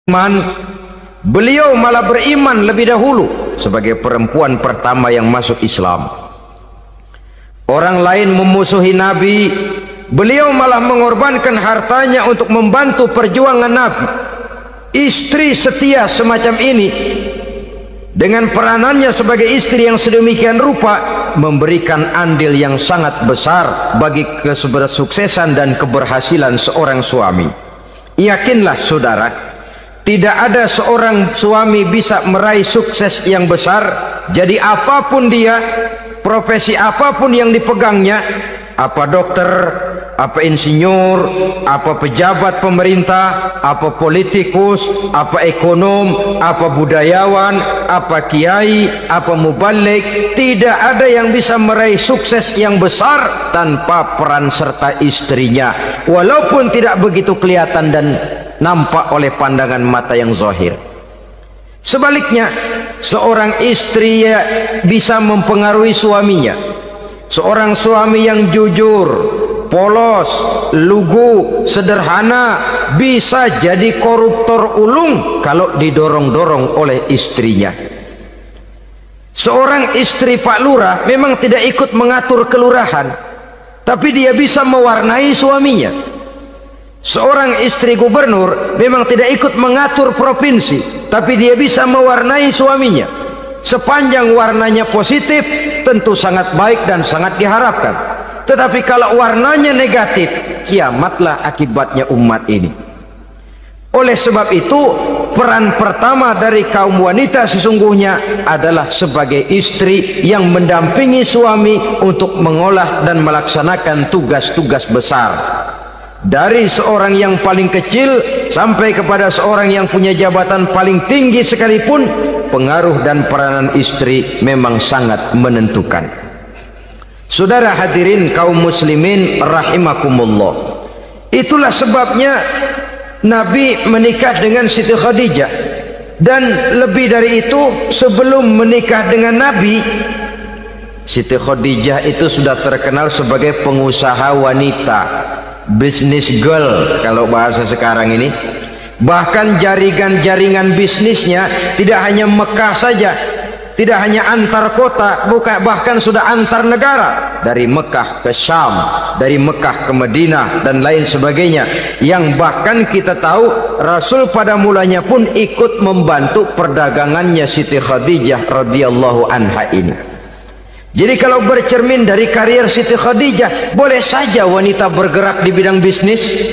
iman, beliau malah beriman lebih dahulu sebagai perempuan pertama yang masuk Islam. Orang lain memusuhi Nabi, beliau malah mengorbankan hartanya untuk membantu perjuangan Nabi. Istri setia semacam ini dengan peranannya sebagai istri yang sedemikian rupa memberikan andil yang sangat besar bagi kesuksesan dan keberhasilan seorang suami. Yakinlah saudara, tidak ada seorang suami bisa meraih sukses yang besar, jadi apapun dia, profesi apapun yang dipegangnya, apa dokter, apa insinyur, apa pejabat pemerintah, apa politikus, apa ekonom, apa budayawan, apa kiai, apa mubalik, tidak ada yang bisa meraih sukses yang besar tanpa peran serta istrinya, walaupun tidak begitu kelihatan dan nampak oleh pandangan mata yang zahir. Sebaliknya, seorang istri bisa mempengaruhi suaminya. Seorang suami yang jujur, polos, lugu, sederhana bisa jadi koruptor ulung kalau didorong-dorong oleh istrinya. Seorang istri Pak Lurah memang tidak ikut mengatur kelurahan, tapi dia bisa mewarnai suaminya. Seorang istri gubernur memang tidak ikut mengatur provinsi, tapi dia bisa mewarnai suaminya. Sepanjang warnanya positif, tentu sangat baik dan sangat diharapkan. Tetapi kalau warnanya negatif, kiamatlah akibatnya umat ini. Oleh sebab itu, peran pertama dari kaum wanita sesungguhnya adalah sebagai istri yang mendampingi suami untuk mengolah dan melaksanakan tugas-tugas besar. Dari seorang yang paling kecil sampai kepada seorang yang punya jabatan paling tinggi sekalipun, pengaruh dan peranan istri memang sangat menentukan. Saudara hadirin kaum muslimin rahimakumullah, itulah sebabnya Nabi menikah dengan Siti Khadijah. Dan lebih dari itu, sebelum menikah dengan Nabi, Siti Khadijah itu sudah terkenal sebagai pengusaha wanita, business girl kalau bahasa sekarang ini. Bahkan jaringan-jaringan bisnisnya tidak hanya Mekah saja, tidak hanya antar kota, bahkan sudah antar negara, dari Mekah ke Syam, dari Mekah ke Madinah dan lain sebagainya, yang bahkan kita tahu Rasul pada mulanya pun ikut membantu perdagangannya Siti Khadijah radhiyallahu anha ini. Jadi kalau bercermin dari karier Siti Khadijah, boleh saja wanita bergerak di bidang bisnis,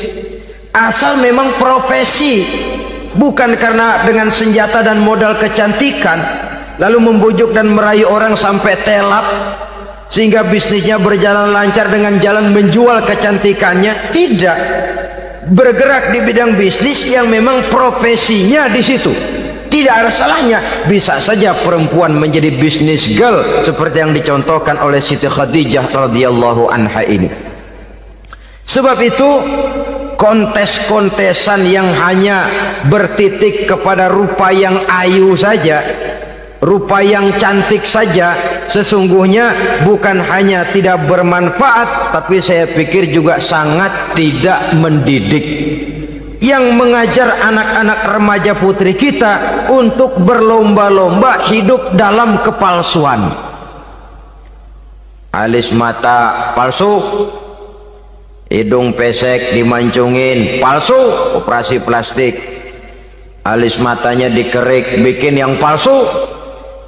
asal memang profesi, bukan karena dengan senjata dan modal kecantikan lalu membujuk dan merayu orang sampai telap sehingga bisnisnya berjalan lancar dengan jalan menjual kecantikannya. Tidak, bergerak di bidang bisnis yang memang profesinya di situ. Tidak ada salahnya. Bisa saja perempuan menjadi bisnis girl seperti yang dicontohkan oleh Siti Khadijah radhiyallahu anha ini. Sebab itu, kontes-kontesan yang hanya bertitik kepada rupa yang ayu saja, rupa yang cantik saja, sesungguhnya bukan hanya tidak bermanfaat, tapi saya pikir juga sangat tidak mendidik. Yang mengajar anak-anak remaja putri kita untuk berlomba-lomba hidup dalam kepalsuan. Alis mata palsu, hidung pesek dimancungin, palsu, operasi plastik. Alis matanya dikerik, bikin yang palsu.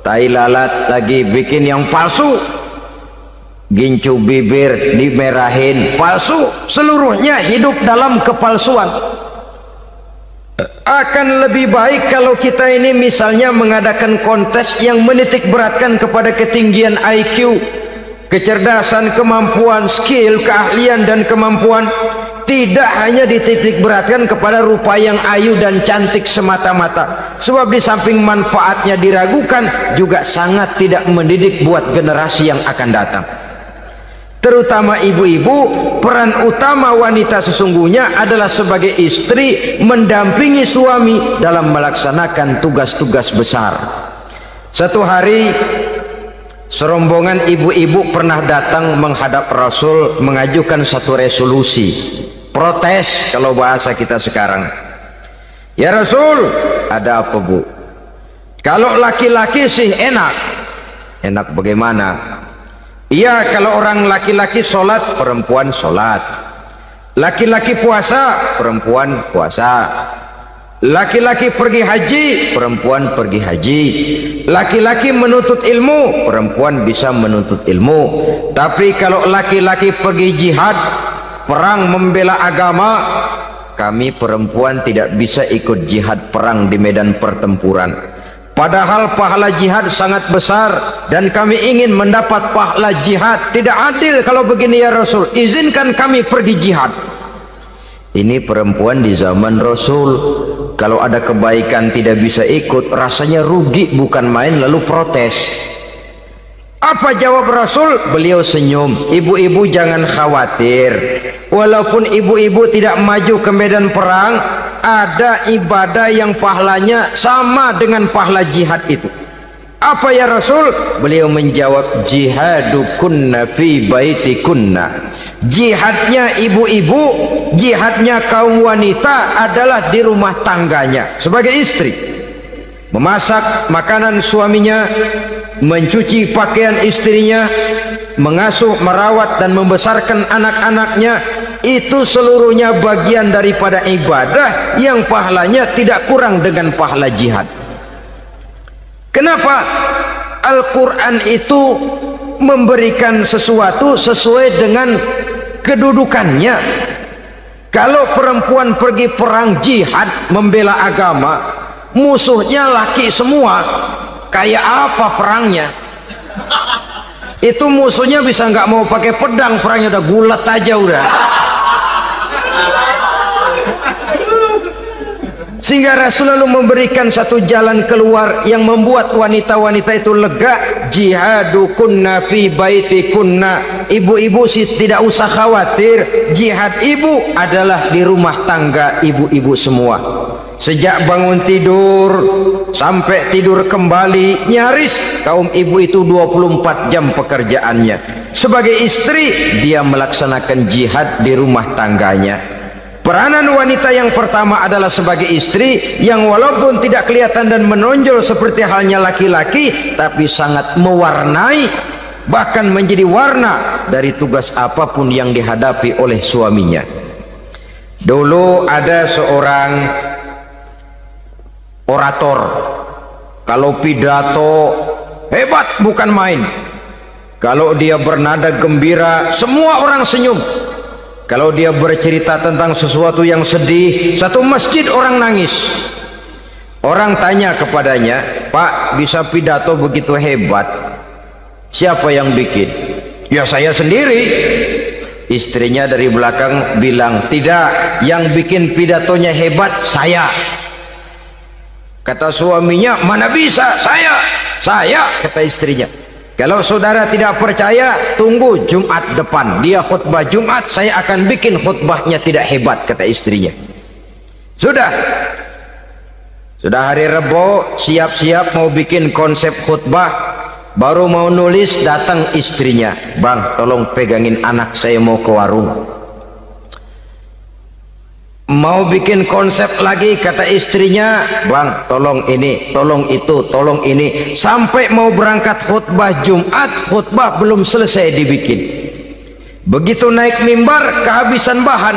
Tai lalat lagi bikin yang palsu. Gincu bibir dimerahin, palsu. Seluruhnya hidup dalam kepalsuan. Akan lebih baik kalau kita ini misalnya mengadakan kontes yang menitik beratkan kepada ketinggian IQ, kecerdasan, kemampuan, skill, keahlian dan kemampuan. Tidak hanya dititik beratkan kepada rupa yang ayu dan cantik semata-mata. Sebab di samping manfaatnya diragukan, juga sangat tidak mendidik buat generasi yang akan datang. Terutama ibu-ibu, peran utama wanita sesungguhnya adalah sebagai istri mendampingi suami dalam melaksanakan tugas-tugas besar. Satu hari, serombongan ibu-ibu pernah datang menghadap Rasul mengajukan satu resolusi, protes kalau bahasa kita sekarang. Ya Rasul, ada apa Bu? Kalau laki-laki sih enak. Enak bagaimana? Iya, kalau orang laki-laki sholat, perempuan sholat. Laki-laki puasa, perempuan puasa. Laki-laki pergi haji, perempuan pergi haji. Laki-laki menuntut ilmu, perempuan bisa menuntut ilmu. Tapi kalau laki-laki pergi jihad, perang membela agama, kami perempuan tidak bisa ikut jihad perang di medan pertempuran. Padahal pahala jihad sangat besar dan kami ingin mendapat pahala jihad. Tidak adil kalau begini ya Rasul, izinkan kami pergi jihad. Ini perempuan di zaman Rasul, kalau ada kebaikan tidak bisa ikut, rasanya rugi bukan main, lalu protes. Apa jawab Rasul? Beliau senyum. Ibu-ibu jangan khawatir, walaupun ibu-ibu tidak maju ke medan perang, ada ibadah yang pahalanya sama dengan pahala jihad itu. Apa ya Rasul? Beliau menjawab, jihadukunna fi baitikunna. Jihadnya ibu-ibu, jihadnya kaum wanita adalah di rumah tangganya sebagai istri. Memasak makanan suaminya, mencuci pakaian istrinya, mengasuh, merawat dan membesarkan anak-anaknya, itu seluruhnya bagian daripada ibadah yang pahalanya tidak kurang dengan pahala jihad. Kenapa? Al-Quran itu memberikan sesuatu sesuai dengan kedudukannya. Kalau perempuan pergi perang jihad membela agama, musuhnya laki semua, kayak apa perangnya? Itu musuhnya bisa nggak mau pakai pedang, perangnya udah gulat aja udah. Sehingga Rasul lalu memberikan satu jalan keluar yang membuat wanita-wanita itu lega. Jihadukunna fi baitikunna. Ibu-ibu sih tidak usah khawatir, jihad ibu adalah di rumah tangga ibu-ibu semua. Sejak bangun tidur sampai tidur kembali, nyaris kaum ibu itu 24 jam pekerjaannya. Sebagai istri, dia melaksanakan jihad di rumah tangganya. Peranan wanita yang pertama adalah sebagai istri, yang walaupun tidak kelihatan dan menonjol seperti halnya laki-laki, tapi sangat mewarnai, bahkan menjadi warna dari tugas apapun yang dihadapi oleh suaminya. Dulu ada seorang orator, kalau pidato hebat bukan main. Kalau dia bernada gembira, semua orang senyum. Kalau dia bercerita tentang sesuatu yang sedih, satu masjid orang nangis. Orang tanya kepadanya, Pak, bisa pidato begitu hebat, siapa yang bikin? Ya saya sendiri. Istrinya dari belakang bilang, tidak, yang bikin pidatonya hebat saya. Kata suaminya, mana bisa, saya, kata istrinya. Kalau saudara tidak percaya, tunggu Jumat depan, dia khutbah Jumat, saya akan bikin khutbahnya tidak hebat, kata istrinya. Sudah hari Rebo, siap-siap mau bikin konsep khutbah, baru mau nulis, datang istrinya, Bang, tolong pegangin anak saya mau ke warung. Mau bikin konsep lagi, kata istrinya, Bang, tolong ini, tolong itu, tolong ini. Sampai mau berangkat khutbah Jumat, khutbah belum selesai dibikin. Begitu naik mimbar, kehabisan bahan.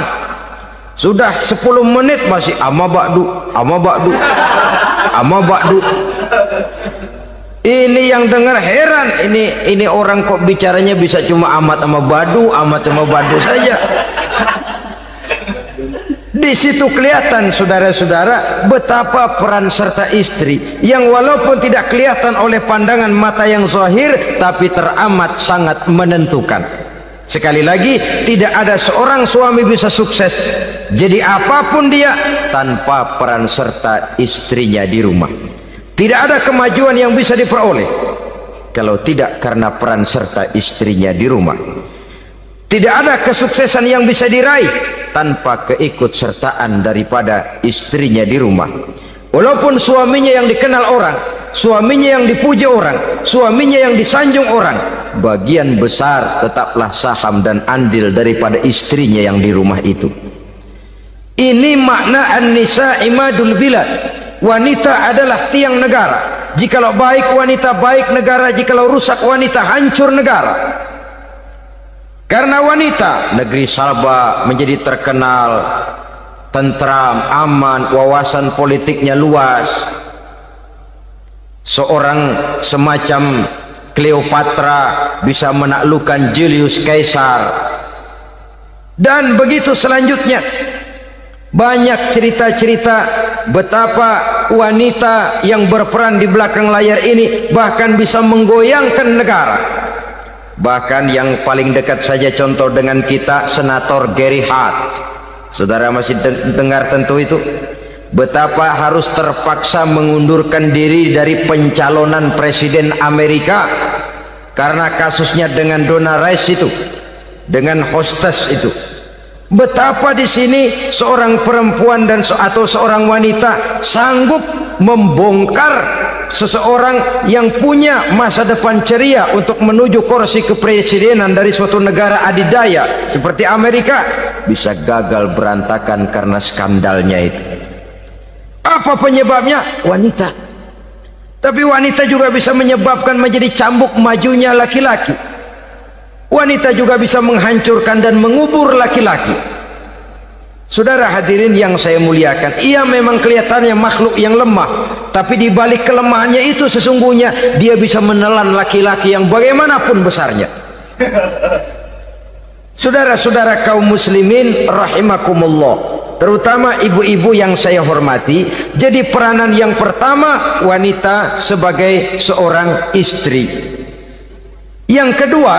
Sudah 10 menit masih ama ba'du. Ini yang dengar heran, ini orang kok bicaranya bisa cuma amat sama badu saja. Di situ kelihatan saudara-saudara betapa peran serta istri yang walaupun tidak kelihatan oleh pandangan mata yang zahir, tapi teramat sangat menentukan. Sekali lagi, tidak ada seorang suami bisa sukses jadi apapun dia tanpa peran serta istrinya di rumah. Tidak ada kemajuan yang bisa diperoleh kalau tidak karena peran serta istrinya di rumah. Tidak ada kesuksesan yang bisa diraih tanpa keikutsertaan daripada istrinya di rumah. Walaupun suaminya yang dikenal orang, suaminya yang dipuji orang, suaminya yang disanjung orang, bagian besar tetaplah saham dan andil daripada istrinya yang di rumah itu. Ini makna an-nisa imadul bilad. Wanita adalah tiang negara. Jikalau baik wanita, baik negara. Jikalau rusak wanita, hancur negara. Karena wanita, negeri Sabah menjadi terkenal tentram, aman, wawasan politiknya luas. Seorang semacam Cleopatra bisa menaklukkan Julius Caesar. Dan begitu selanjutnya. Banyak cerita-cerita betapa wanita yang berperan di belakang layar ini bahkan bisa menggoyangkan negara. Bahkan yang paling dekat saja contoh dengan kita, Senator Gary Hart. Saudara masih dengar tentu itu. Betapa harus terpaksa mengundurkan diri dari pencalonan presiden Amerika karena kasusnya dengan Donna Rice itu, dengan hostess itu. Betapa di sini seorang perempuan atau seorang wanita sanggup membongkar seseorang yang punya masa depan ceria untuk menuju kursi kepresidenan dari suatu negara adidaya seperti Amerika, bisa gagal berantakan karena skandalnya itu. Apa penyebabnya? Wanita. Tapi wanita juga bisa menyebabkan menjadi cambuk majunya laki-laki. Wanita juga bisa menghancurkan dan mengubur laki-laki. Saudara hadirin yang saya muliakan, ia memang kelihatannya makhluk yang lemah, tapi di balik kelemahannya itu sesungguhnya dia bisa menelan laki-laki yang bagaimanapun besarnya. Saudara-saudara kaum muslimin rahimakumullah, terutama ibu-ibu yang saya hormati, jadi peranan yang pertama wanita sebagai seorang istri. Yang kedua,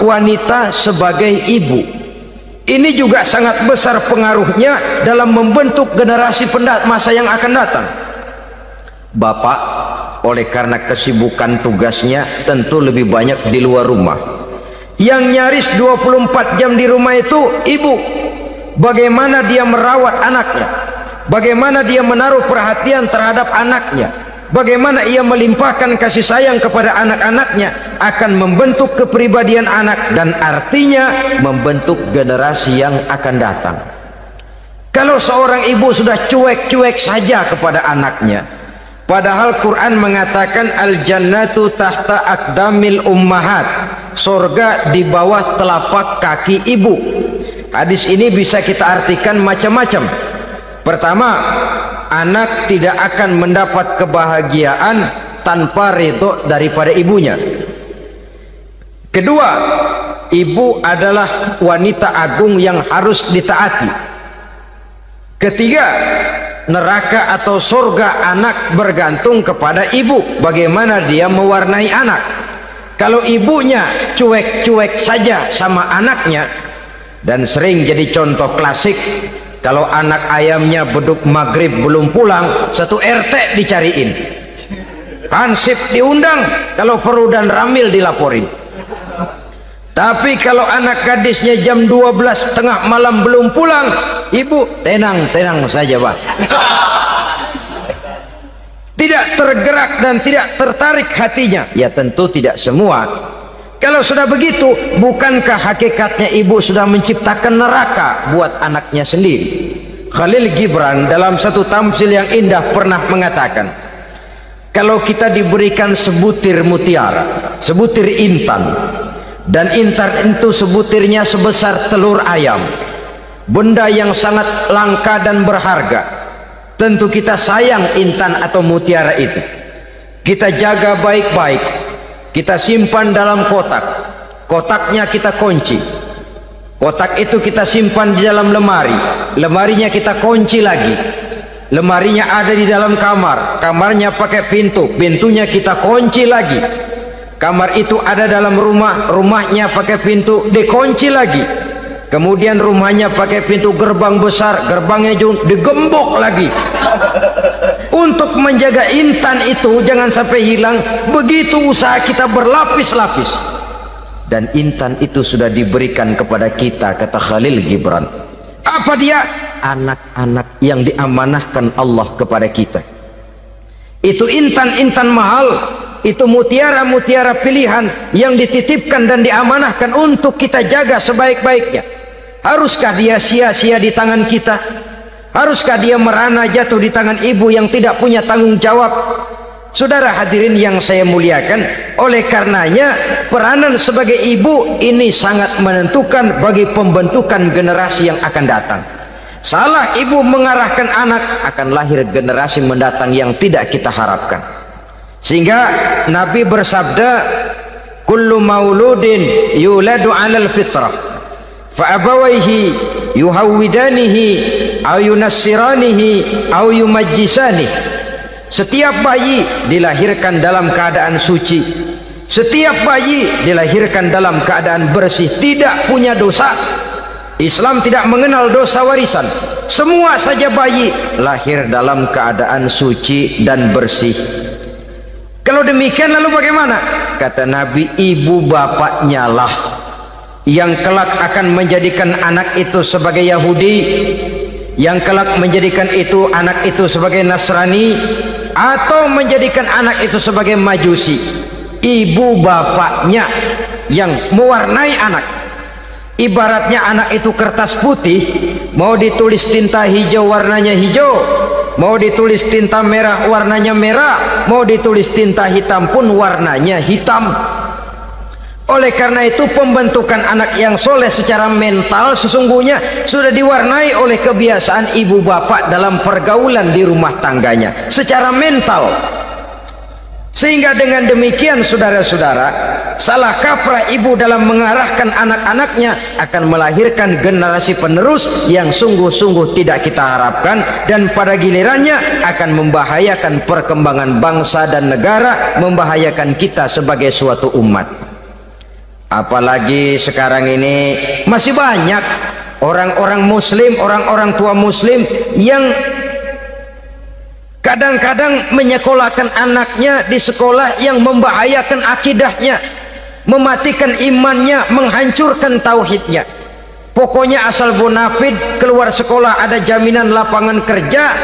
wanita sebagai ibu. Ini juga sangat besar pengaruhnya dalam membentuk generasi masa yang akan datang. Bapak, oleh karena kesibukan tugasnya, tentu lebih banyak di luar rumah. Yang nyaris 24 jam di rumah itu ibu. Bagaimana dia merawat anaknya, bagaimana dia menaruh perhatian terhadap anaknya, bagaimana ia melimpahkan kasih sayang kepada anak-anaknya, akan membentuk kepribadian anak dan artinya membentuk generasi yang akan datang. Kalau seorang ibu sudah cuek-cuek saja kepada anaknya, padahal Quran mengatakan al-jannatu tahta aqdamil ummahat, surga di bawah telapak kaki ibu. Hadis ini bisa kita artikan macam-macam. Pertama, anak tidak akan mendapat kebahagiaan tanpa ridho daripada ibunya. Kedua, ibu adalah wanita agung yang harus ditaati. Ketiga, neraka atau surga anak bergantung kepada ibu, bagaimana dia mewarnai anak. Kalau ibunya cuek-cuek saja sama anaknya, dan sering jadi contoh klasik, kalau anak ayamnya beduk maghrib belum pulang, satu RT dicariin, hansip diundang, kalau perlu dan ramil dilaporin. Tapi kalau anak gadisnya jam 12 tengah malam belum pulang, ibu tenang saja Pak. Tidak tergerak dan tidak tertarik hatinya. Ya tentu tidak semua. Kalau sudah begitu, bukankah hakikatnya ibu sudah menciptakan neraka buat anaknya sendiri? Khalil Gibran dalam satu tamsil yang indah pernah mengatakan, kalau kita diberikan sebutir mutiara, sebutir intan, dan intan itu sebutirnya sebesar telur ayam, benda yang sangat langka dan berharga, tentu kita sayang intan atau mutiara itu. Kita jaga baik-baik, kita simpan dalam kotak, kotaknya kita kunci, kotak itu kita simpan di dalam lemari, lemarinya kita kunci lagi, lemarinya ada di dalam kamar, kamarnya pakai pintu, pintunya kita kunci lagi, kamar itu ada dalam rumah, rumahnya pakai pintu, dikunci lagi, kemudian rumahnya pakai pintu gerbang besar, gerbangnya juga digembok lagi. Untuk menjaga intan itu jangan sampai hilang, begitu usaha kita berlapis-lapis. Dan intan itu sudah diberikan kepada kita, kata Khalil Gibran. Apa dia? Anak-anak yang diamanahkan Allah kepada kita. Itu intan-intan mahal, itu mutiara-mutiara pilihan yang dititipkan dan diamanahkan untuk kita jaga sebaik-baiknya. Haruskah dia sia-sia di tangan kita? Haruskah dia merana jatuh di tangan ibu yang tidak punya tanggung jawab? Saudara hadirin yang saya muliakan, oleh karenanya peranan sebagai ibu ini sangat menentukan bagi pembentukan generasi yang akan datang. Salah ibu mengarahkan anak, akan lahir generasi mendatang yang tidak kita harapkan. Sehingga Nabi bersabda, kullu mauludin yuladu 'alal fitrah fa abawaihi yuhawwidanihi aw yunassiranihi aw yumajjisanihi. Setiap bayi dilahirkan dalam keadaan suci, setiap bayi dilahirkan dalam keadaan bersih, tidak punya dosa. Islam tidak mengenal dosa warisan. Semua saja bayi lahir dalam keadaan suci dan bersih. Kalau demikian lalu bagaimana? Kata Nabi, ibu bapaknya lah yang kelak akan menjadikan anak itu sebagai Yahudi, yang kelak menjadikan itu anak itu sebagai Nasrani, atau menjadikan anak itu sebagai Majusi. Ibu bapaknya yang mewarnai anak. Ibaratnya anak itu kertas putih, mau ditulis tinta hijau warnanya hijau, mau ditulis tinta merah warnanya merah, mau ditulis tinta hitam pun warnanya hitam. Oleh karena itu pembentukan anak yang soleh secara mental sesungguhnya sudah diwarnai oleh kebiasaan ibu bapak dalam pergaulan di rumah tangganya secara mental. Sehingga dengan demikian saudara-saudara, salah kaprah ibu dalam mengarahkan anak-anaknya akan melahirkan generasi penerus yang sungguh-sungguh tidak kita harapkan, dan pada gilirannya akan membahayakan perkembangan bangsa dan negara, membahayakan kita sebagai suatu umat. Apalagi sekarang ini masih banyak orang-orang muslim, orang-orang tua muslim yang kadang-kadang menyekolahkan anaknya di sekolah yang membahayakan akidahnya, mematikan imannya, menghancurkan tauhidnya. Pokoknya asal bonafid keluar sekolah ada jaminan lapangan kerja,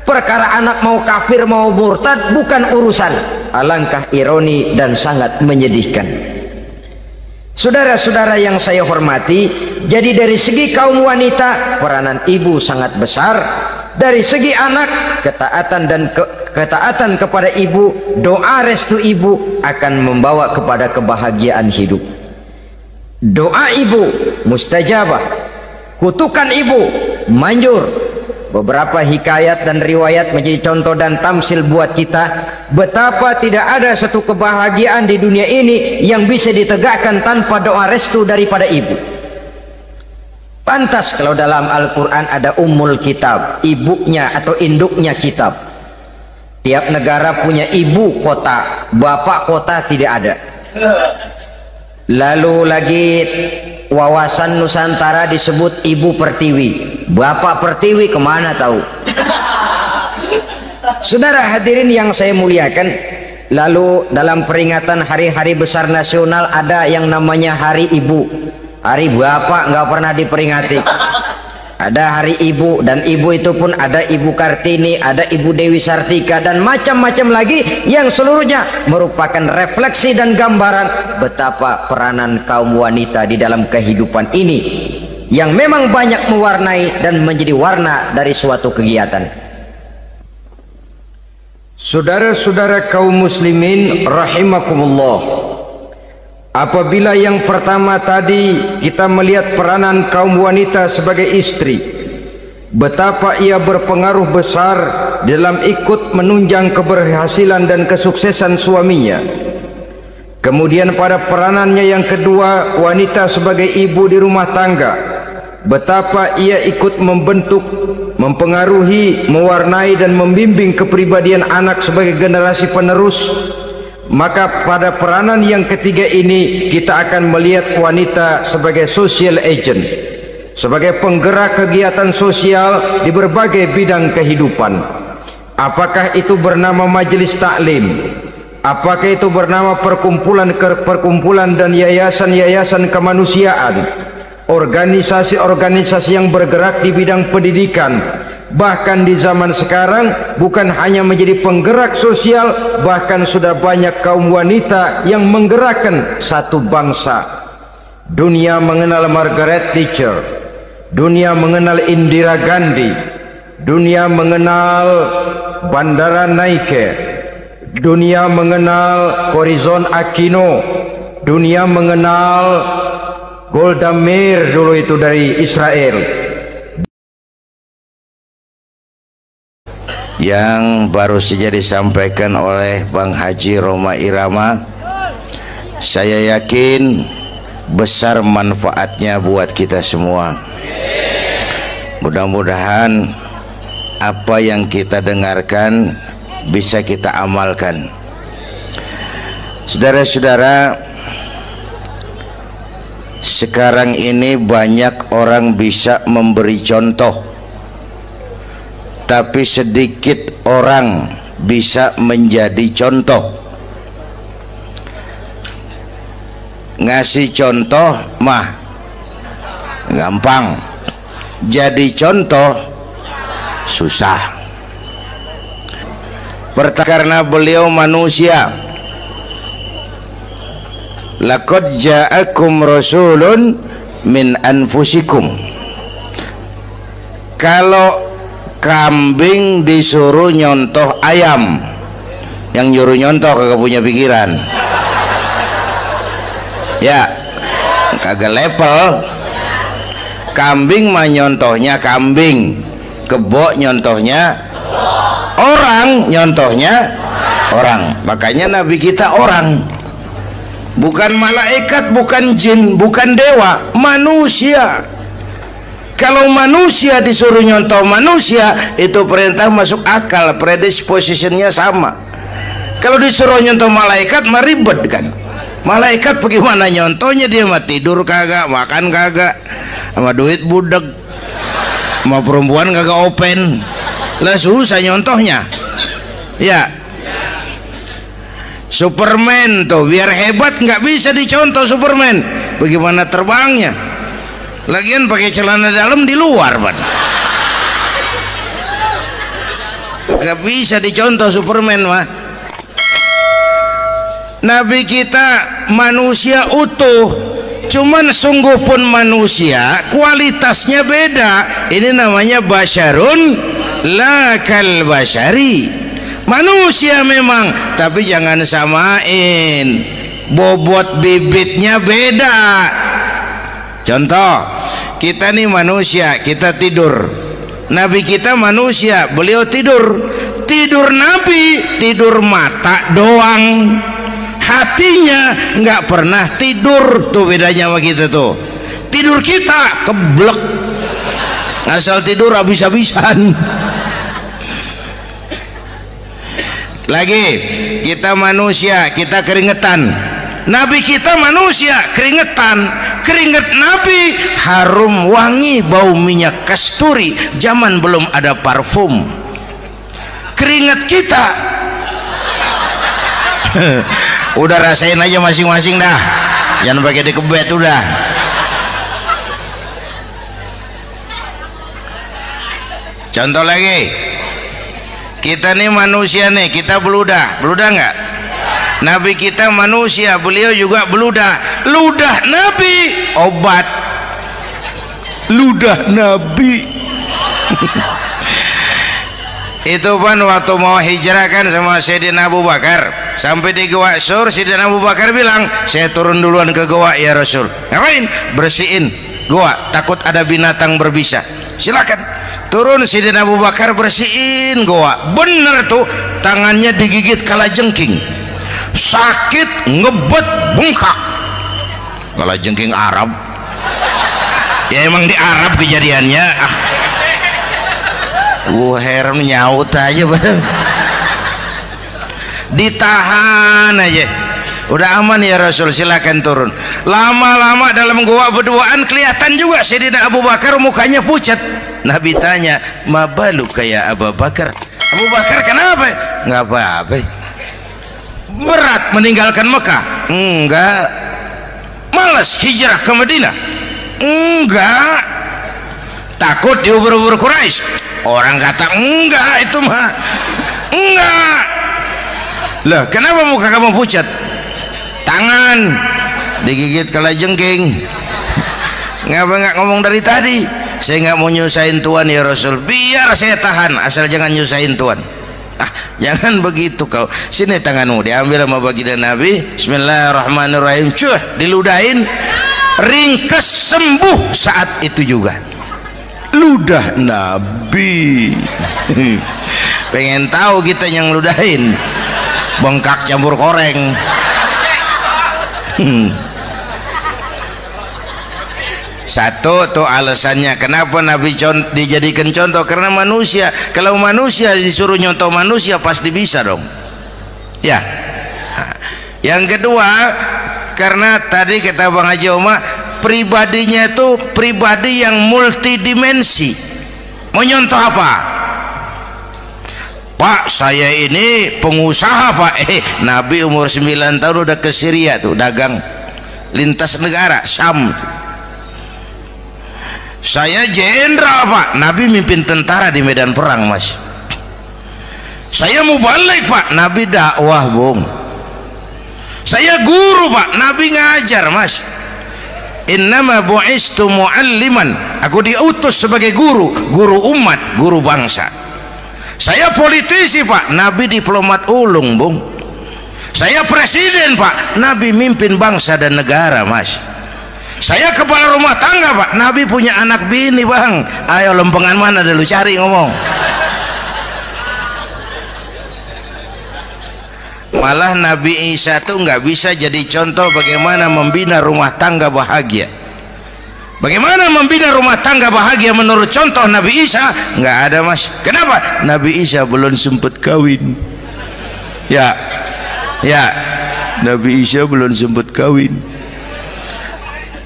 perkara anak mau kafir mau murtad bukan urusan. Alangkah ironi dan sangat menyedihkan. Saudara-saudara yang saya hormati, jadi dari segi kaum wanita peranan ibu sangat besar. Dari segi anak, ketaatan kepada ibu, doa restu ibu akan membawa kepada kebahagiaan hidup. Doa ibu mustajabah, kutukan ibu manjur. Beberapa hikayat dan riwayat menjadi contoh dan tamsil buat kita betapa tidak ada satu kebahagiaan di dunia ini yang bisa ditegakkan tanpa doa restu daripada ibu. Pantas kalau dalam Al-Quran ada ummul kitab, ibunya atau induknya kitab. Tiap negara punya ibu kota, bapak kota tidak ada. Lalu lagi wawasan Nusantara disebut ibu pertiwi, bapak pertiwi kemana tahu. Saudara hadirin yang saya muliakan, lalu dalam peringatan hari-hari besar nasional ada yang namanya Hari Ibu. Hari bapak nggak pernah diperingati. Ada hari ibu, dan ibu itu pun ada Ibu Kartini, ada Ibu Dewi Sartika, dan macam-macam lagi yang seluruhnya merupakan refleksi dan gambaran betapa peranan kaum wanita di dalam kehidupan ini yang memang banyak mewarnai dan menjadi warna dari suatu kegiatan. Saudara-saudara kaum muslimin rahimakumullah, apabila yang pertama tadi kita melihat peranan kaum wanita sebagai istri, betapa ia berpengaruh besar dalam ikut menunjang keberhasilan dan kesuksesan suaminya. Kemudian pada peranannya yang kedua, wanita sebagai ibu di rumah tangga, betapa ia ikut membentuk, mempengaruhi, mewarnai dan membimbing kepribadian anak sebagai generasi penerus. Maka pada peranan yang ketiga ini kita akan melihat wanita sebagai social agent, sebagai penggerak kegiatan sosial di berbagai bidang kehidupan. Apakah itu bernama majelis taklim, apakah itu bernama perkumpulan dan yayasan-yayasan kemanusiaan, organisasi-organisasi yang bergerak di bidang pendidikan. Bahkan di zaman sekarang bukan hanya menjadi penggerak sosial, bahkan sudah banyak kaum wanita yang menggerakkan satu bangsa. Dunia mengenal Margaret Thatcher, dunia mengenal Indira Gandhi, dunia mengenal Bandara Naike, dunia mengenal Corazon Aquino, dunia mengenal Golda Meir dulu itu dari Israel. Yang baru saja disampaikan oleh Bang Haji Roma Irama, saya yakin besar manfaatnya buat kita semua. Mudah-mudahan apa yang kita dengarkan bisa kita amalkan. Saudara-saudara, sekarang ini banyak orang bisa memberi contoh, tapi sedikit orang bisa menjadi contoh. Ngasih contoh mah gampang, jadi contoh susah. Karena beliau manusia. Laqad ja'akum rasulun min anfusikum. Kalau kambing disuruh nyontoh ayam, yang nyuruh nyontoh kagak punya pikiran. Ya, kagak level. Kambing mah nyontohnya kambing, kebo nyontohnya orang, nyontohnya orang. Makanya Nabi kita orang, bukan malaikat, bukan jin, bukan dewa, manusia. Kalau manusia disuruh nyontoh manusia, itu perintah masuk akal, predispositionnya sama. Kalau disuruh nyontoh malaikat mah ribet kan. Malaikat bagaimana nyontohnya, dia mah tidur kagak, makan kagak, sama duit budeg, sama perempuan kagak open, lah susah nyontohnya. Ya, Superman tuh biar hebat nggak bisa dicontoh Superman, bagaimana terbangnya, lagian pakai celana dalam di luar ban, nggak bisa dicontoh Superman mah. Nabi kita manusia utuh, cuman sungguh pun manusia, kualitasnya beda. Ini namanya basyarun la kal basyari, manusia memang, tapi jangan samain, bobot bibitnya beda. Contoh, kita nih manusia, kita tidur. Nabi kita manusia, beliau tidur. Tidur Nabi, tidur mata doang, hatinya nggak pernah tidur. Tuh bedanya sama kita tuh. Tidur kita keblek, asal tidur habis-habisan. Lagi kita manusia, kita keringetan. Nabi kita manusia, keringetan. Keringet Nabi harum wangi, bau minyak kasturi, zaman belum ada parfum. Keringet kita udah rasain aja masing-masing dah, jangan pakai dikebet udah. Contoh lagi, kita nih manusia nih, kita beludah nggak? Nabi kita manusia, beliau juga beludah. Ludah Nabi obat, ludah Nabi itu kan waktu mau hijrah kan sama Sayyidina Abu Bakar, sampai di Gua Sur, Sayyidina Abu Bakar bilang, saya turun duluan ke gua ya Rasul. Ngapain? Bersihin gua, takut ada binatang berbisa. Silakan turun. Sayyidina Abu Bakar bersihin gua, bener tuh, tangannya digigit kalajengking, sakit, ngebet, bengkak. Kalajengking Arab ya, emang di Arab kejadiannya. Herem nyaut aja bareng, ditahan aja, udah aman ya Rasul, silakan turun. Lama-lama dalam gua berduaan kelihatan juga Sayyidina Abu Bakar mukanya pucat. Nabi tanya, ma balu kayak Abu Bakar? Abu Bakar kenapa? Nggak apa-apa. Berat meninggalkan Mekah? Enggak. Malas hijrah ke Madinah? Enggak. Takut diubur-ubur Quraisy? Orang kata enggak, itu mah enggak. Lah kenapa muka kamu pucat? Tangan digigit kalajengking. Ngapa nggak ngomong dari tadi? saya nggak mau nyusahin Tuhan ya Rasul. Biar saya tahan, asal jangan nyusahin Tuhan. Ah, jangan begitu kau. Sini tanganmu, diambil sama baginda Nabi. Bismillahirrahmanirrahim. Cuh, diludahin, ringkes, sembuh saat itu juga. Ludah Nabi. Pengen tahu kita yang ludahin, bengkak campur koreng. Satu tuh alasannya kenapa Nabi dijadikan contoh, karena manusia, kalau manusia disuruh nyontoh manusia pasti bisa dong ya. Yang kedua, karena tadi kata Bang Haji Oma, pribadinya itu pribadi yang multidimensi. Mau nyontoh apa? Pak, saya ini pengusaha Pak. Nabi umur 9 tahun udah ke Syria tuh, dagang lintas negara Syam tuh. Saya jenderal Pak, Nabi mimpin tentara di medan perang Mas. Saya mau balik Pak, Nabi dakwah Bung. Saya guru Pak, Nabi ngajar Mas. Innama bu'istu mu'alliman, aku diutus sebagai guru, guru umat, guru bangsa. Saya politisi Pak, Nabi diplomat ulung Bung. Saya presiden Pak, Nabi mimpin bangsa dan negara Mas. Saya kepala rumah tangga Pak, Nabi punya anak bini Bang. Ayo lempengan mana dulu cari ngomong. Malah Nabi Isa tuh nggak bisa jadi contoh bagaimana membina rumah tangga bahagia. Bagaimana membina rumah tangga bahagia menurut contoh Nabi Isa? Nggak ada Mas. Kenapa? Nabi Isa belum sempat kawin. Ya, Nabi Isa belum sempat kawin.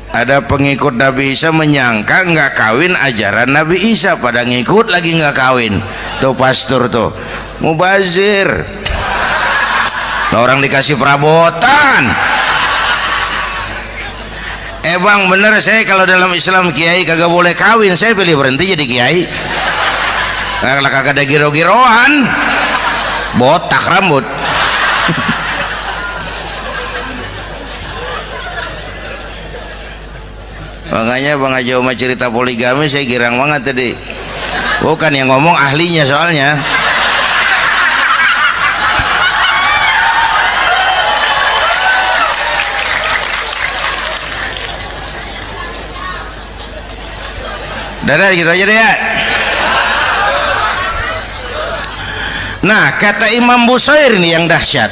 Ada pengikut Nabi Isa menyangka nggak kawin ajaran Nabi Isa, pada ngikut lagi nggak kawin. Tuh pastor tuh mubazir, orang dikasih perabotan. Bang bener, saya kalau dalam Islam kiai kagak boleh kawin, saya pilih berhenti jadi kiai. Kalau kagak ada giro-giroan, botak rambut. Makanya Bang Haji Oma cerita poligami saya girang banget tadi. Bukan yang ngomong ahlinya soalnya. Dadah gitu aja deh ya. Nah, kata Imam Busair ini yang dahsyat.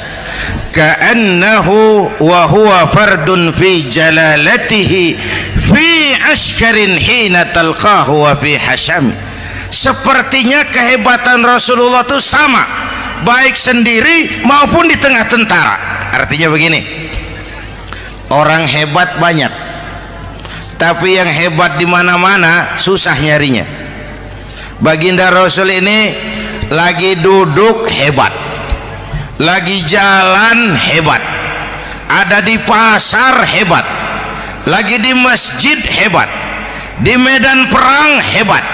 Ka'annahu wa huwa fardun fi jalalatihi fi askarin hina talqahu wa fi hasham. Sepertinya kehebatan Rasulullah itu sama, baik sendiri maupun di tengah tentara. Artinya begini, orang hebat banyak, tapi yang hebat di mana-mana susah nyarinya. Baginda Rasul ini lagi duduk hebat, lagi jalan hebat, ada di pasar hebat, lagi di masjid hebat, di medan perang hebat,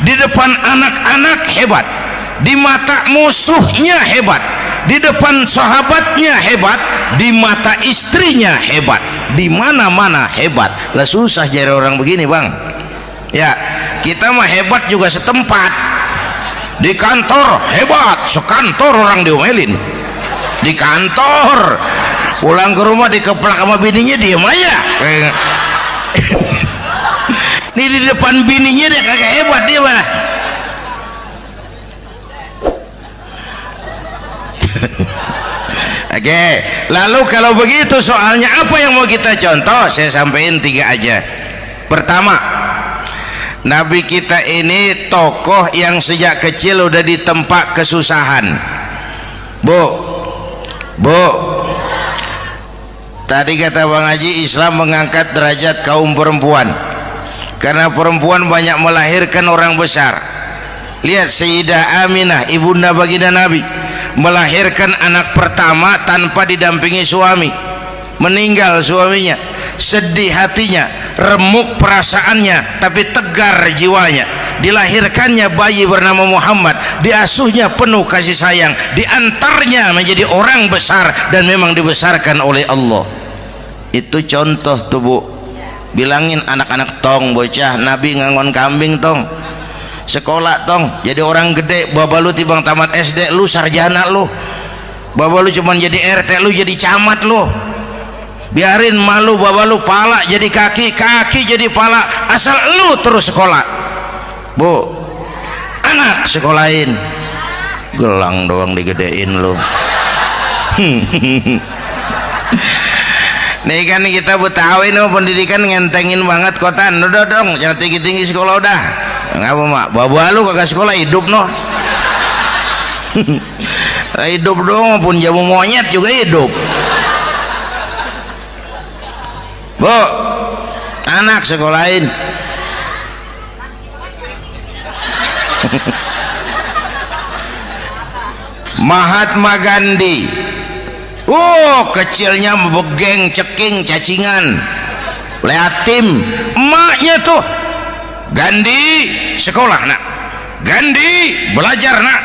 di depan anak-anak hebat, di mata musuhnya hebat, di depan sahabatnya hebat, di mata istrinya hebat, di mana-mana hebat. Lah susah jadi orang begini Bang ya. Kita mah hebat juga setempat, di kantor hebat, sekantor orang diomelin di kantor, pulang ke rumah dikeplak sama bininya diem aja. Nih di depan bininya dia kagak hebat dia mah. Oke, lalu kalau begitu soalnya apa yang mau kita contoh? Saya sampaikan 3 aja. Pertama, Nabi kita ini tokoh yang sejak kecil udah ditempa kesusahan. Bu, tadi kata Bang Haji, Islam mengangkat derajat kaum perempuan karena perempuan banyak melahirkan orang besar. Lihat Sayyidah Aminah, ibunda baginda Nabi, melahirkan anak pertama tanpa didampingi suami. Meninggal suaminya, sedih hatinya, remuk perasaannya, tapi tegar jiwanya. Dilahirkannya bayi bernama Muhammad, diasuhnya penuh kasih sayang, diantarnya menjadi orang besar dan memang dibesarkan oleh Allah. Itu contoh tuh Bu. bilangin anak-anak tong bocah Nabi ngangon kambing tong, sekolah tong jadi orang gede. Baba lu tibang tamat SD lu sarjana lu, baba lu cuman jadi RT lu jadi camat lu. Biarin malu baba lu pala jadi kaki, kaki jadi pala, asal lu terus sekolah. Bu, anak sekolahin, gelang doang digedein lu. Nih kan kita Betawi nih pendidikan ngentengin banget kotan. Udah dong jangan tinggi-tinggi sekolah udah. Ngapa mak? Baba lu kagak sekolah hidup noh. Hidup dong pun jamu monyet juga hidup. Bu, anak sekolahin. Mahatma Gandhi, kecilnya begeng, ceking, cacingan, liatim. Emaknya tuh Gandhi sekolah nak, Gandhi belajar nak,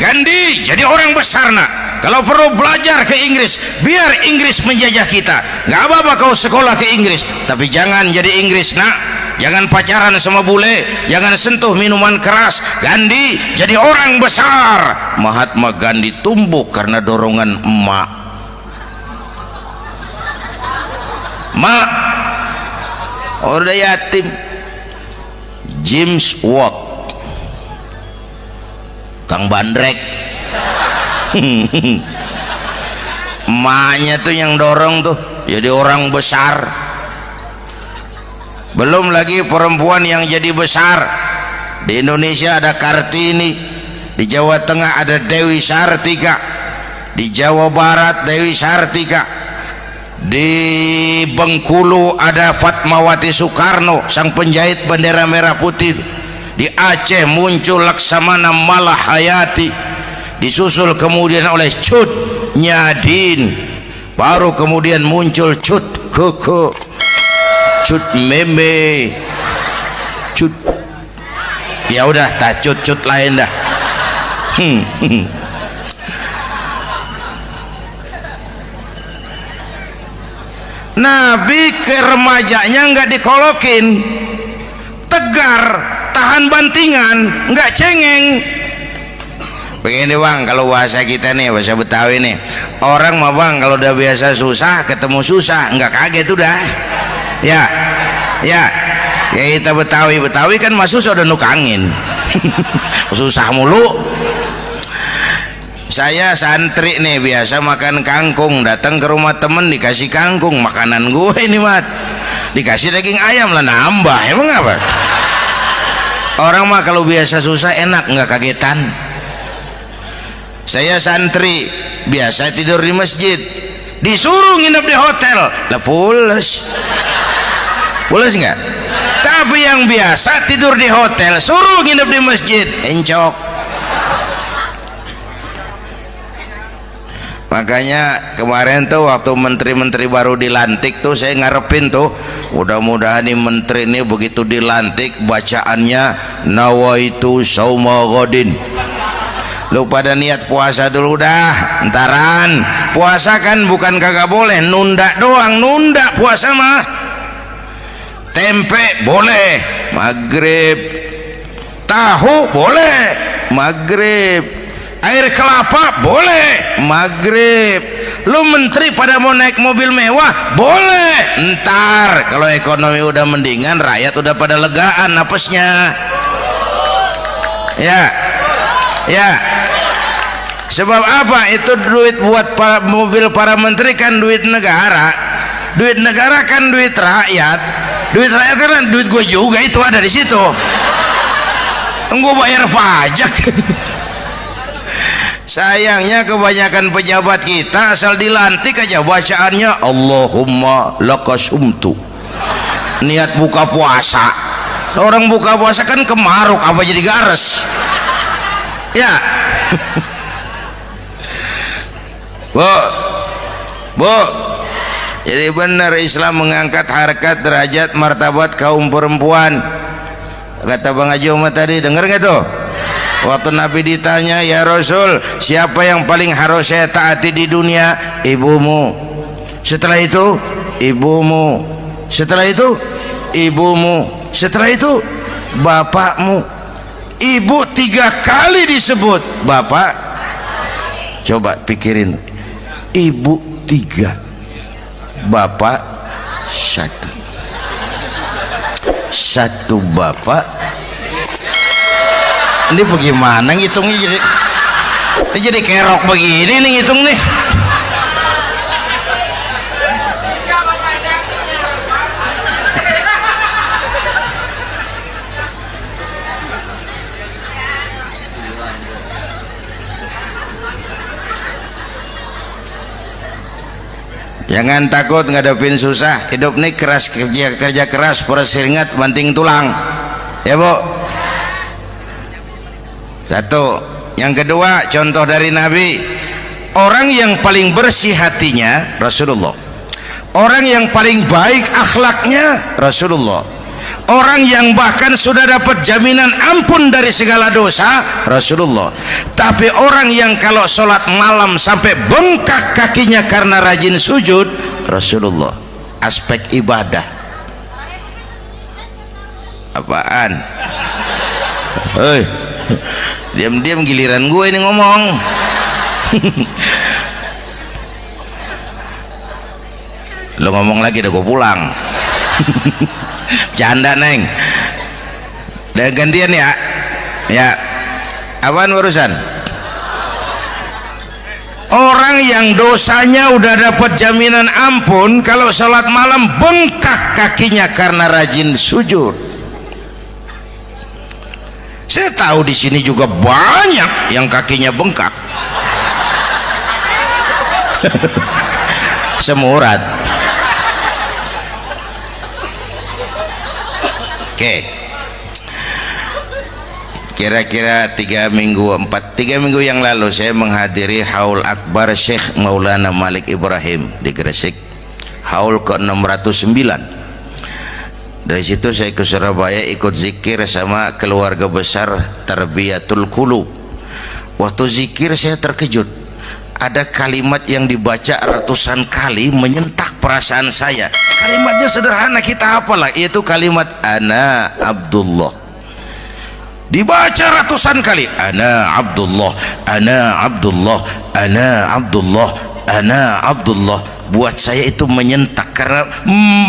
Gandhi jadi orang besar nak. Kalau perlu belajar ke Inggris, biar Inggris menjajah kita. Gak apa-apa kau sekolah ke Inggris, tapi jangan jadi Inggris nak. Jangan pacaran sama bule, jangan sentuh minuman keras. Gandhi jadi orang besar. Mahatma Gandhi tumbuh karena dorongan emak. Mak, udah yatim. James Watt, Kang Bandrek. Emaknya tuh yang dorong tuh jadi orang besar. Belum lagi perempuan yang jadi besar. Di Indonesia ada Kartini, di Jawa Tengah ada Dewi Sartika, di Jawa Barat Dewi Sartika, di Bengkulu ada Fatmawati Soekarno sang penjahit bendera merah putih, di Aceh muncul Laksamana Malahayati, disusul kemudian oleh Cut Nyadin, baru kemudian muncul Cut Koko, Cut Meme, Cut, ya udah tak cut lain dah. Nabi ke remajanya nggak dikolokin, tegar, tahan bantingan, nggak cengeng. Begini bang, kalau bahasa kita nih, bahasa Betawi nih, orang mah bang kalau udah biasa susah ketemu susah nggak kaget udah. Ya kita Betawi kan masuk sudah nukangin. Susah mulu. Saya santri nih biasa makan kangkung, datang ke rumah temen dikasih kangkung, makanan gue ini mat, dikasih daging ayam lah nambah. Emang apa? Orang mah kalau biasa susah enak nggak kagetan. Saya santri biasa tidur di masjid, disuruh nginep di hotel lah pules nggak? Tapi yang biasa tidur di hotel suruh nginep di masjid encok. Makanya kemarin tuh waktu menteri-menteri baru dilantik tuh saya ngarepin tuh mudah-mudahan nih menteri ini begitu dilantik bacaannya nawaitu sauma ghadin. Lu pada niat puasa dulu dah, entaran. Puasa kan bukan kagak boleh, nunda doang, nunda puasa mah. Tempe boleh maghrib, tahu boleh maghrib, air kelapa boleh maghrib. Lu menteri pada mau naik mobil mewah boleh, ntar kalau ekonomi udah mendingan, rakyat udah pada legaan napasnya. Ya sebab apa? Itu duit buat mobil para menteri kan duit negara. Duit negara kan duit rakyat. Duit rakyat kan duit gue juga, itu ada di situ. Gue bayar pajak. Sayangnya kebanyakan pejabat kita asal dilantik aja bacaannya Allahumma lakasumtu, niat buka puasa. Orang buka puasa kan kemaruk apa jadi gares ya. Bu, jadi benar Islam mengangkat harkat, derajat, martabat kaum perempuan. Kata Bang Haji Umar tadi, dengar nggak tuh? Waktu Nabi ditanya, ya Rasul, siapa yang paling harus saya taati di dunia? Ibumu. Setelah itu, ibumu. Setelah itu, ibumu, setelah itu bapakmu. Ibu 3 kali disebut, bapak. Coba pikirin, ibu 3, bapak 1 bapak. Ini bagaimana ngitungnya, jadi kerok begini nih ngitung nih. Jangan takut ngadepin susah. Hidup nih keras, kerja keras, perseringat banting tulang. Ya Bu. Satu. Yang kedua, contoh dari Nabi, orang yang paling bersih hatinya Rasulullah, orang yang paling baik akhlaknya Rasulullah, orang yang bahkan sudah dapat jaminan ampun dari segala dosa Rasulullah. Tapi orang yang kalau sholat malam sampai bengkak kakinya karena rajin sujud Rasulullah. Aspek ibadah apaan? Hei, diam-diam giliran gue ini ngomong. Lo ngomong lagi udah gue pulang. Canda neng. Udah gantian ya. Ya. Apaan urusan? Orang yang dosanya udah dapat jaminan ampun, kalau sholat malam bengkak kakinya karena rajin sujud. Saya tahu di sini juga banyak yang kakinya bengkak. Semurat. Oke. Kira-kira 3 minggu yang lalu saya menghadiri haul akbar Syekh Maulana Malik Ibrahim di Gresik, haul ke-609. Dari situ saya ke Surabaya ikut zikir sama keluarga besar Tarbiyatul Qulub. Waktu zikir saya terkejut, ada kalimat yang dibaca ratusan kali menyentak perasaan saya. Kalimatnya sederhana, kita hafalah, yaitu kalimat ana Abdullah. Dibaca ratusan kali, ana Abdullah, ana Abdullah, ana Abdullah, ana Abdullah. Buat saya itu menyentak karena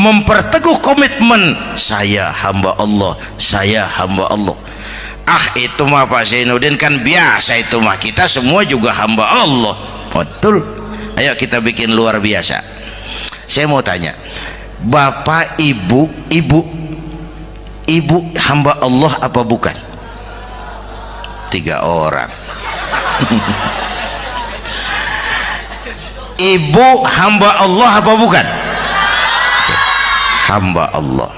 memperteguh komitmen, saya hamba Allah, saya hamba Allah. Ah, itu mah Pak Zainuddin kan biasa, itu mah kita semua juga hamba Allah. Betul. Ayo kita bikin luar biasa. Saya mau tanya, bapak, ibu hamba Allah apa bukan? 3 orang. Ibu hamba Allah apa bukan? Hamba Allah.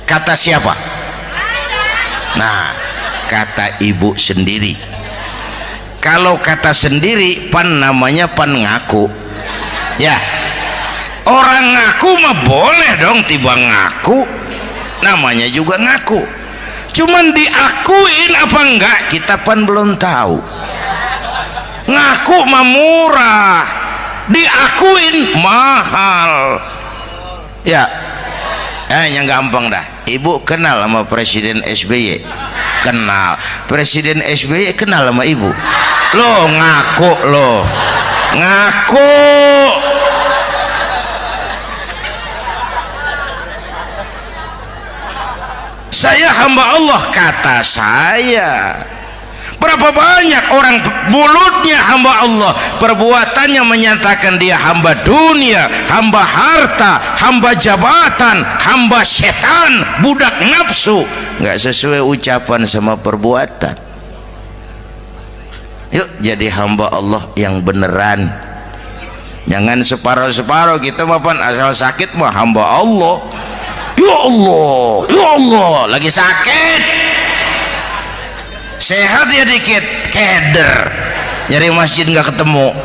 Kata siapa? Nah, kata ibu sendiri. Kalau kata sendiri, pan namanya pan ngaku. Ya, orang ngaku mah boleh dong, tiba ngaku, namanya juga ngaku. Cuman diakuin apa enggak kita pan belum tahu. Ngaku mah murah, diakuin mahal. Ya, yang gampang dah. Ibu kenal sama Presiden SBY? Kenal. Presiden SBY kenal sama ibu? Lo ngaku, lo ngaku. Saya hamba Allah, kata saya. Berapa banyak orang mulutnya hamba Allah, perbuatannya menyatakan dia hamba dunia, hamba harta, hamba jabatan, hamba setan, budak nafsu. Nggak sesuai ucapan sama perbuatan. Yuk jadi hamba Allah yang beneran. Jangan separuh-separuh, kita mapan asal sakit mah hamba Allah. Ya Allah, ya Allah, lagi sakit, sehat ya dikit, keder, nyari masjid nggak ketemu.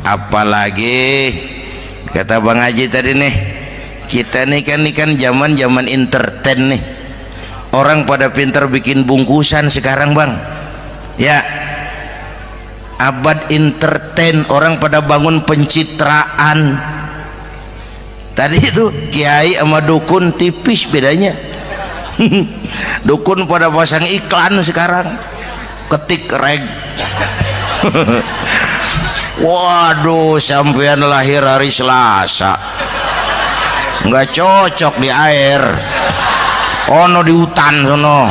Apalagi kata Bang Haji tadi nih, kita nih kan zaman entertain nih, orang pada pinter bikin bungkusan sekarang Bang. Ya, abad entertain, orang pada bangun pencitraan. Tadi itu kiai sama dukun tipis bedanya. Dukun pada pasang iklan sekarang, ketik reg. Waduh, sampean lahir hari Selasa, nggak cocok di air, ono di hutan sono.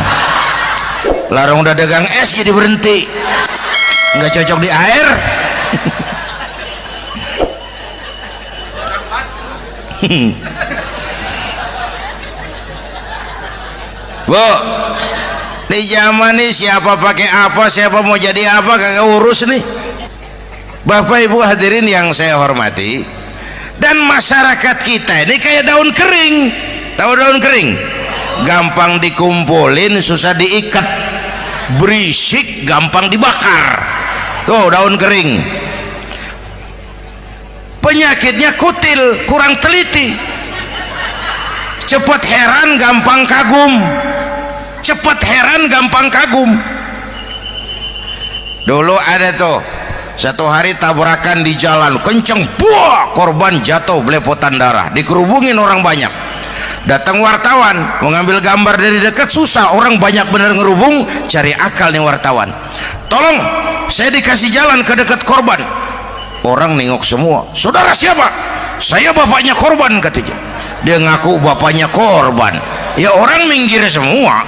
Larang udah dagang es jadi berhenti, nggak cocok di air. Bu, di zaman ini siapa pakai apa, siapa mau jadi apa kagak urus nih. Bapak Ibu hadirin yang saya hormati, dan masyarakat kita ini kayak daun kering. Tahu daun kering? Gampang dikumpulin, susah diikat, berisik, gampang dibakar. Tuh daun kering. Penyakitnya kutil, kurang teliti, cepat heran, gampang kagum. Cepat heran, gampang kagum. Dulu ada tuh satu hari tabrakan di jalan kenceng, buah, korban jatuh belepotan darah, dikerubungin orang banyak. Datang wartawan mengambil gambar dari dekat, susah, orang banyak bener ngerubung. Cari akal nih wartawan, tolong saya dikasih jalan ke dekat korban. Orang nengok semua, saudara siapa? Saya bapaknya korban, katanya. Dia ngaku bapaknya korban. Ya orang minggir semua,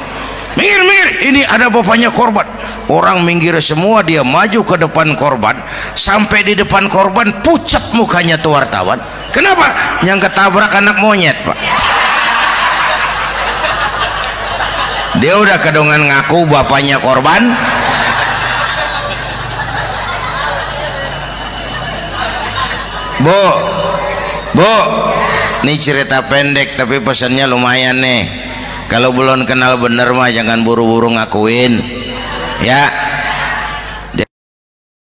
minggir, ini ada bapaknya korban. Orang minggir semua, dia maju ke depan korban. Sampai di depan korban, pucat mukanya tuh wartawan. Kenapa? Yang ketabrak anak monyet, Pak. Dia udah kedongan ngaku bapaknya korban. Bu, ini cerita pendek tapi pesannya lumayan nih. Kalau belum kenal bener mah jangan buru-buru ngakuin, ya.